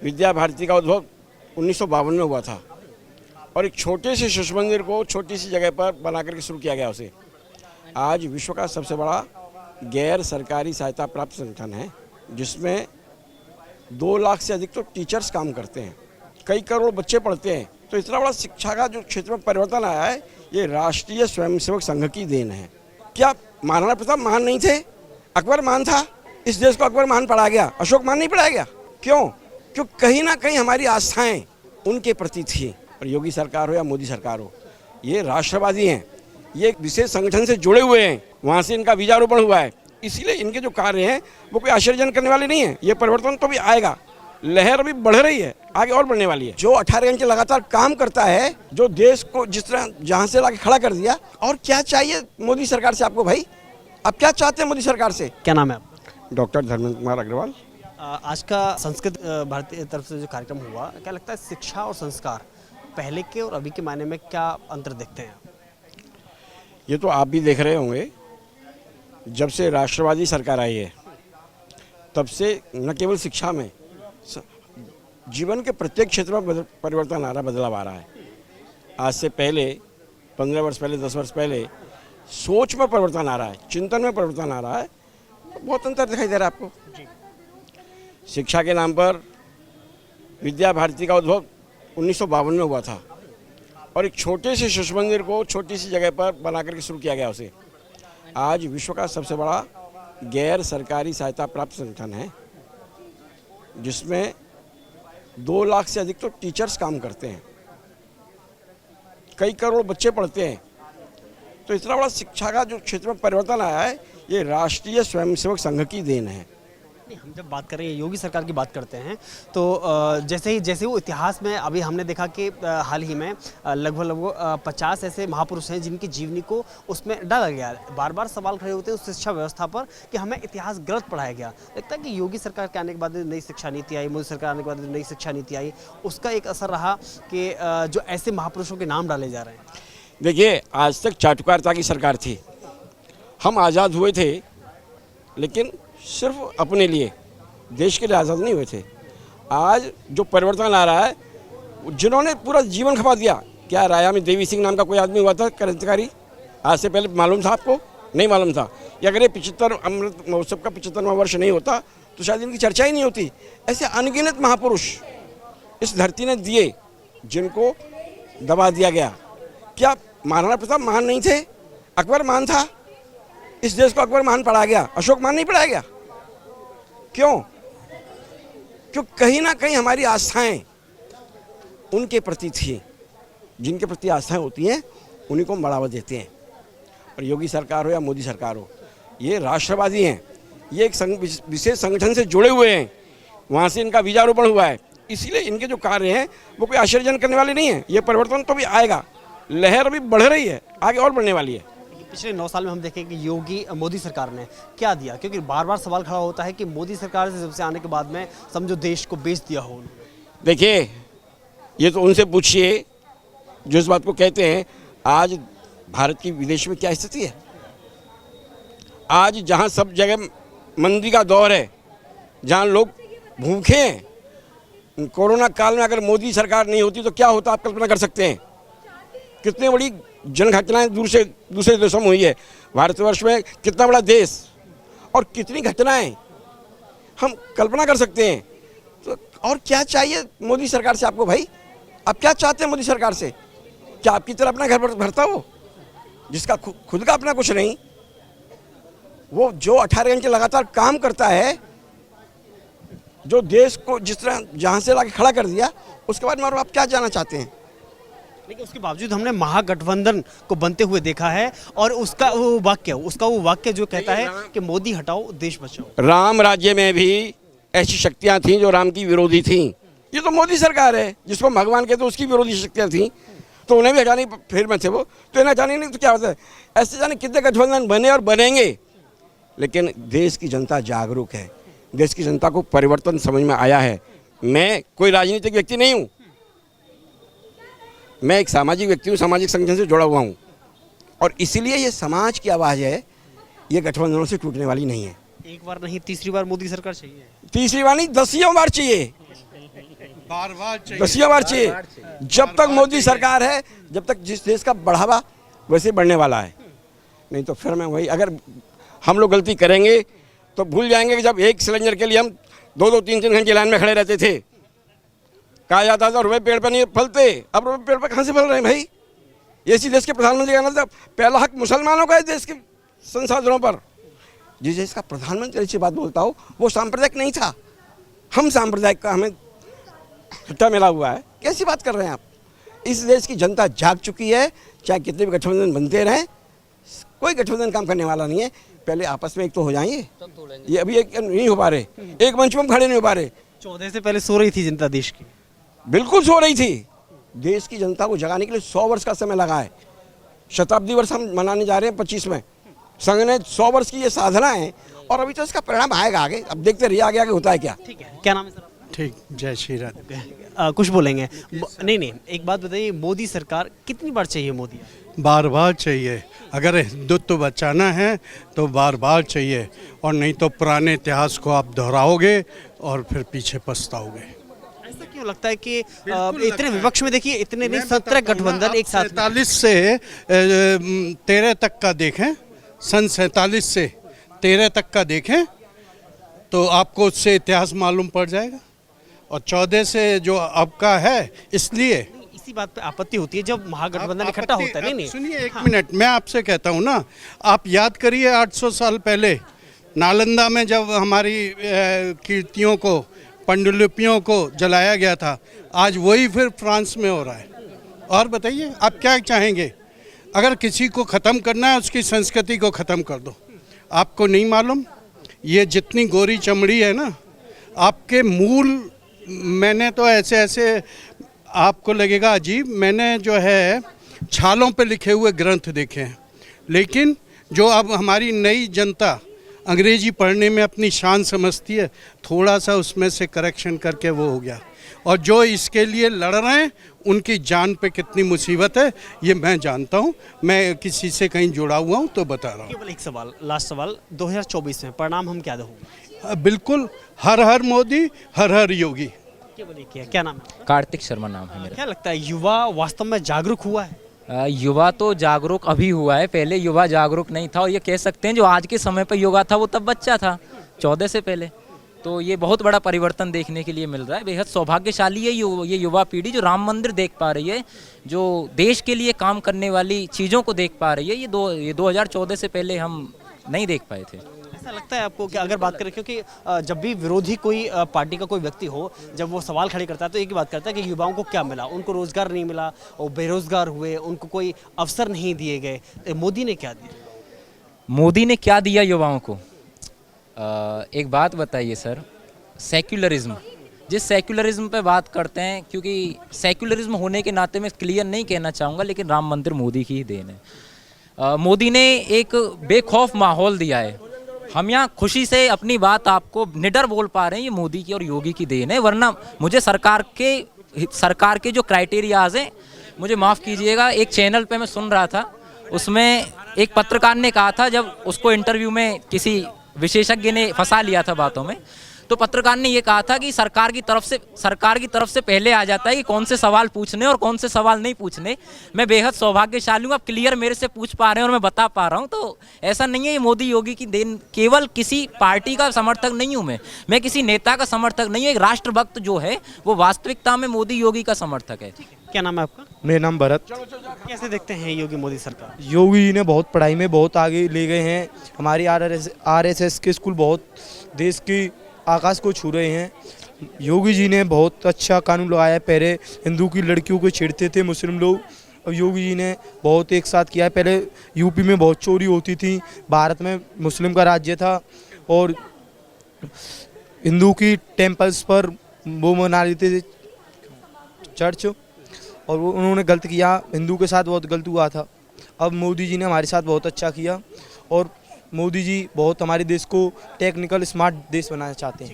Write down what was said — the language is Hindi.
विद्या भारती का उद्भव 1952 में हुआ था और एक छोटे से शिशु मंदिर को छोटी सी जगह पर बना करके शुरू किया गया उसे। आज विश्व का सबसे बड़ा गैर सरकारी सहायता प्राप्त संगठन है, जिसमें 2 लाख से अधिक तो टीचर्स काम करते हैं, कई करोड़ बच्चे पढ़ते हैं। तो इतना बड़ा शिक्षा का जो क्षेत्र में परिवर्तन आया है, ये राष्ट्रीय स्वयंसेवक संघ की देन है। क्या महाराणा प्रताप महान नहीं थे? अकबर महान था? इस देश को अकबर महान पढ़ा गया, अशोक महान नहीं पढ़ाया गया? क्यों? क्यों कहीं ना कहीं हमारी आस्थाएं उनके प्रति थी। और योगी सरकार हो या मोदी सरकार हो, ये राष्ट्रवादी हैं, ये एक विशेष संगठन से जुड़े हुए हैं, वहाँ से इनका बीजारोपण हुआ है। इसीलिए इनके जो कार्य हैं वो कोई आश्चर्यजनक करने वाले नहीं है। ये परिवर्तन तो भी आएगा, लहर अभी बढ़ रही है, आगे और बढ़ने वाली है। जो 18 घंटे लगातार काम करता है, जो देश को जिस तरह जहाँ से लाके खड़ा कर दिया, और क्या चाहिए मोदी सरकार से आपको भाई? आप क्या चाहते हैं मोदी सरकार से? क्या नाम है आप? डॉक्टर धर्मेंद्र कुमार अग्रवाल। आज का संस्कृत भारती तरफ से जो कार्यक्रम हुआ, क्या लगता है शिक्षा और संस्कार पहले के और अभी के मायने में क्या अंतर देखते हैं? ये तो आप भी देख रहे होंगे, जब से राष्ट्रवादी सरकार आई है तब से न केवल शिक्षा में, जीवन के प्रत्येक क्षेत्र में परिवर्तन आ रहा, बदलाव आ रहा है। आज से पहले 15 वर्ष पहले, 10 वर्ष पहले सोच में परिवर्तन आ रहा है, चिंतन में परिवर्तन आ रहा है। बहुत अंतर दिखाई दे रहा है आपको। शिक्षा के नाम पर विद्या भारती का उद्भव 1952 में हुआ था और एक छोटे से शिशु मंदिर को छोटी सी जगह पर बना करके शुरू किया गया उसे। आज विश्व का सबसे बड़ा गैर सरकारी सहायता प्राप्त संगठन है, जिसमें 2 लाख से अधिक तो टीचर्स काम करते हैं, कई करोड़ बच्चे पढ़ते हैं। तो इतना बड़ा शिक्षा का जो क्षेत्र में परिवर्तन आया है, ये राष्ट्रीय स्वयंसेवक संघ की देन है। हम जब बात करें योगी सरकार की बात करते हैं तो जैसे वो इतिहास में अभी हमने देखा कि हाल ही में लगभग 50 ऐसे महापुरुष हैं जिनकी जीवनी को उसमें डाला गया। बार बार सवाल खड़े होते हैं उस शिक्षा व्यवस्था पर कि हमें इतिहास गलत पढ़ाया गया। लगता है कि योगी सरकार के आने के बाद नई शिक्षा नीति आई, मोदी सरकार आने के बाद नई शिक्षा नीति आई, उसका एक असर रहा कि जो ऐसे महापुरुषों के नाम डाले जा रहे हैं। देखिए, आज तक चाटुकारिता की सरकार थी। हम आज़ाद हुए थे, लेकिन सिर्फ अपने लिए, देश के लिए आज़ाद नहीं हुए थे। आज जो परिवर्तन आ रहा है, जिन्होंने पूरा जीवन खपा दिया। क्या राया में देवी सिंह नाम का कोई आदमी हुआ था क्रांतिकारी? आज से पहले मालूम था आपको? नहीं मालूम था। या अगर ये 75 अमृत महोत्सव का 75वां वर्ष नहीं होता तो शायद इनकी चर्चा ही नहीं होती। ऐसे अनगिनत महापुरुष इस धरती ने दिए, जिनको दबा दिया गया। क्या महाराणा प्रताप महान नहीं थे? अकबर महान था? इस देश को अकबर महान पढ़ा गया, अशोक महान नहीं पढ़ाया गया? क्यों? क्यों कहीं ना कहीं हमारी आस्थाएं उनके प्रति थी। जिनके प्रति आस्थाएं होती हैं उन्हीं को हम बढ़ावा देते हैं। और योगी सरकार हो या मोदी सरकार हो, ये राष्ट्रवादी हैं, ये एक विशेष संगठन से जुड़े हुए हैं, वहाँ से इनका बीजारोपण हुआ है। इसीलिए इनके जो कार्य हैं वो कोई आश्चर्यजनक करने वाले नहीं है। ये परिवर्तन तो भी आएगा, लहर अभी बढ़ रही है, आगे और बढ़ने वाली है। पिछले 9 साल में हम देखें कि मोदी सरकार ने क्या दिया, क्योंकि बार बार सवाल खड़ा होता है कि मोदी सरकार से जब से आने के बाद में समझो देश को बेच दिया हो। देखिए, ये तो उनसे पूछिए जो इस बात को कहते हैं। आज भारत की विदेश में क्या स्थिति है? आज जहां सब जगह मंदी का दौर है, जहां लोग भूखे हैं, कोरोना काल में अगर मोदी सरकार नहीं होती तो क्या होता, आप कल्पना कर सकते हैं? कितनी बड़ी जनघटनाएं दूसरे देशों में हुई है। भारतवर्ष में कितना बड़ा देश और कितनी घटनाएं हम कल्पना कर सकते हैं। तो और क्या चाहिए मोदी सरकार से आपको भाई? आप क्या चाहते हैं मोदी सरकार से? क्या आपकी तरह अपना घर भरता हो, जिसका खुद का अपना कुछ नहीं? वो जो 18 घंटे लगातार काम करता है, जो देश को जिस तरह जहाँ से लाके खड़ा कर दिया, उसके बाद में आप क्या जानना चाहते हैं? लेकिन उसके बावजूद हमने महागठबंधन को बनते हुए देखा है और उसका वो वाक्य जो कहता है कि मोदी हटाओ देश बचाओ। राम राज्य में भी ऐसी शक्तियां थीं जो राम की विरोधी थीं। ये तो मोदी सरकार है जिसको भगवान कहते, उसकी विरोधी शक्तियां थीं, तो उन्हें भी हटाने फिर में थे वो, तो इन्हें हटाने नहीं तो क्या होता है? ऐसे जाने कितने गठबंधन बने और बनेंगे, लेकिन देश की जनता जागरूक है, देश की जनता को परिवर्तन समझ में आया है। मैं कोई राजनीतिक व्यक्ति नहीं हूँ, मैं एक सामाजिक व्यक्ति हूँ, सामाजिक संगठन से जुड़ा हुआ हूँ, और इसीलिए ये समाज की आवाज़ है, ये गठबंधनों से टूटने वाली नहीं है। एक बार नहीं, तीसरी बार मोदी सरकार चाहिए। तीसरी बार नहीं, 10वीं बार चाहिए। बार बार चाहिए, 10 बार चाहिए। जब तक मोदी सरकार है, जब तक जिस देश का बढ़ावा वैसे बढ़ने वाला है। नहीं तो फिर मैं वही, अगर हम लोग गलती करेंगे तो भूल जाएंगे कि जब एक सिलेंडर के लिए हम 2-2, 3-3 घंटे लाइन में खड़े रहते थे। कहा जाता था रुपये पेड़ पर नहीं फलते, अब रुपये पेड़ पर कहाँ से फल रहे हैं भाई? इसी देश के प्रधानमंत्री का मतलब पहला हक मुसलमानों का है देश के संसाधनों पर। जिस देश का प्रधानमंत्री ऐसी बात बोलता हो वो सांप्रदायिक नहीं था, हम सांप्रदायिक का हमें खट्टा मिला हुआ है। कैसी बात कर रहे हैं आप? इस देश की जनता जाग चुकी है, चाहे कितने भी गठबंधन बनते रहें, कोई गठबंधन काम करने वाला नहीं है। पहले आपस में एक तो हो जाएंगे, ये अभी एक नहीं हो पा रहे, एक मंच में हम खड़े नहीं हो पा रहे। 14 से पहले सो रही थी जनता देश की, बिल्कुल सो रही थी। देश की जनता को जगाने के लिए 100 वर्ष का समय लगा है। शताब्दी वर्ष हम मनाने जा रहे हैं 25 में, संघ ने 100 वर्ष की ये साधना है और अभी तो इसका परिणाम आएगा आगे। अब देखते रहिए आगे आगे होता है क्या। ठीक है, क्या नाम है सर? ठीक, जय श्री राधे। कुछ बोलेंगे? नहीं, एक बात बताइए, मोदी सरकार कितनी बार चाहिए? मोदी बार बार चाहिए। अगर हिंदुत्व बचाना है तो बार बार चाहिए, और नहीं तो पुराने इतिहास को आप दोहराओगे और फिर पीछे पछताओगे। ऐसा क्यों लगता है कि इतने विपक्ष में देखिए, इतने नहीं 17 गठबंधन एक साथ में। 47 से 13 तक का देखें, सन 47 से 13 तक का देखें तो आपको उससे इतिहास मालूम पड़ जाएगा। और 14 से जो अब का है, इसलिए इसी बात पे आपत्ति होती है जब महागठबंधन इकट्ठा होता है। नहीं, सुनिए एक मिनट, मैं आपसे कहता हूँ ना, आप याद करिए 800 साल पहले नालंदा में जब हमारी कीर्तियों को, पांडुलिपियों को जलाया गया था, आज वही फिर फ्रांस में हो रहा है। और बताइए आप क्या चाहेंगे? अगर किसी को ख़त्म करना है, उसकी संस्कृति को ख़त्म कर दो। आपको नहीं मालूम, ये जितनी गोरी चमड़ी है ना, आपके मूल, मैंने तो ऐसे ऐसे, आपको लगेगा अजीब, मैंने जो है छालों पे लिखे हुए ग्रंथ देखे हैं, लेकिन जो अब हमारी नई जनता अंग्रेजी पढ़ने में अपनी शान समझती है, थोड़ा सा उसमें से करेक्शन करके वो हो गया। और जो इसके लिए लड़ रहे हैं उनकी जान पे कितनी मुसीबत है ये मैं जानता हूँ, मैं किसी से कहीं जुड़ा हुआ हूँ तो बता रहा हूँ। केवल एक सवाल, लास्ट सवाल, 2024 में परिणाम हम क्या होंगे? बिल्कुल, हर हर मोदी, हर हर योगी। केवल एक है, क्या नाम है? कार्तिक शर्मा नाम है मेरा। क्या लगता है, युवा वास्तव में जागरूक हुआ है? युवा तो जागरूक अभी हुआ है, पहले युवा जागरूक नहीं था। और ये कह सकते हैं जो आज के समय पर युवा था वो तब बच्चा था 14 से पहले। तो ये बहुत बड़ा परिवर्तन देखने के लिए मिल रहा है। बेहद सौभाग्यशाली है ये युवा पीढ़ी जो राम मंदिर देख पा रही है, जो देश के लिए काम करने वाली चीज़ों को देख पा रही है। ये 2014 से पहले हम नहीं देख पाए थे। ऐसा लगता है आपको कि अगर बात करें, क्योंकि जब भी विरोधी कोई पार्टी का कोई व्यक्ति हो, जब वो सवाल खड़े करता है तो एक ही बात करता है कि युवाओं को क्या मिला? उनको रोजगार नहीं मिला, वो बेरोजगार हुए, उनको कोई अवसर नहीं दिए गए। मोदी ने क्या दिया? मोदी ने क्या दिया युवाओं को? एक बात बताइए सर, सेक्युलरिज्म, जिस सेक्युलरिज्म पे बात करते हैं, क्योंकि सेक्युलरिज्म होने के नाते मैं क्लियर नहीं कहना चाहूँगा, लेकिन राम मंदिर मोदी की ही देन है। मोदी ने एक बेखौफ माहौल दिया है। हम यहाँ खुशी से अपनी बात आपको निडर बोल पा रहे हैं, ये मोदी की और योगी की देन है। वरना मुझे सरकार के जो क्राइटेरियाज हैं, मुझे माफ़ कीजिएगा, एक चैनल पे मैं सुन रहा था, उसमें एक पत्रकार ने कहा था, जब उसको इंटरव्यू में किसी विशेषज्ञ ने फंसा लिया था बातों में, तो पत्रकार ने ये कहा था कि सरकार की तरफ से पहले आ जाता है कि कौन से सवाल पूछने और कौन से सवाल नहीं पूछने। मैं बेहद सौभाग्यशाली हूँ, आप क्लियर मेरे से पूछ पा रहे हैं और मैं बता पा रहा हूँ। तो ऐसा नहीं है ये मोदी योगी की देन। केवल किसी पार्टी का समर्थक नहीं हूँ मैं किसी नेता का समर्थक नहीं हूँ। एक राष्ट्रभक्त जो है वो वास्तविकता में मोदी योगी का समर्थक है। क्या नाम है आपका? मेरा नाम भरत। कैसे देखते हैं योगी मोदी सरकार? योगी जी ने बहुत पढ़ाई में बहुत आगे ले गए हैं। हमारी RSS के स्कूल बहुत देश की आकाश को छू रहे हैं। योगी जी ने बहुत अच्छा कानून लगाया है। पहले हिंदू की लड़कियों को छेड़ते थे मुस्लिम लोग, अब योगी जी ने बहुत एक साथ किया है। पहले यूपी में बहुत चोरी होती थी, भारत में मुस्लिम का राज्य था और हिंदू की टेम्पल्स पर वो मना लेते थे चर्च, और वो उन्होंने गलत किया, हिंदू के साथ बहुत गलत हुआ था। अब मोदी जी ने हमारे साथ बहुत अच्छा किया और मोदी जी बहुत हमारे देश को टेक्निकल स्मार्ट देश बनाना चाहते हैं।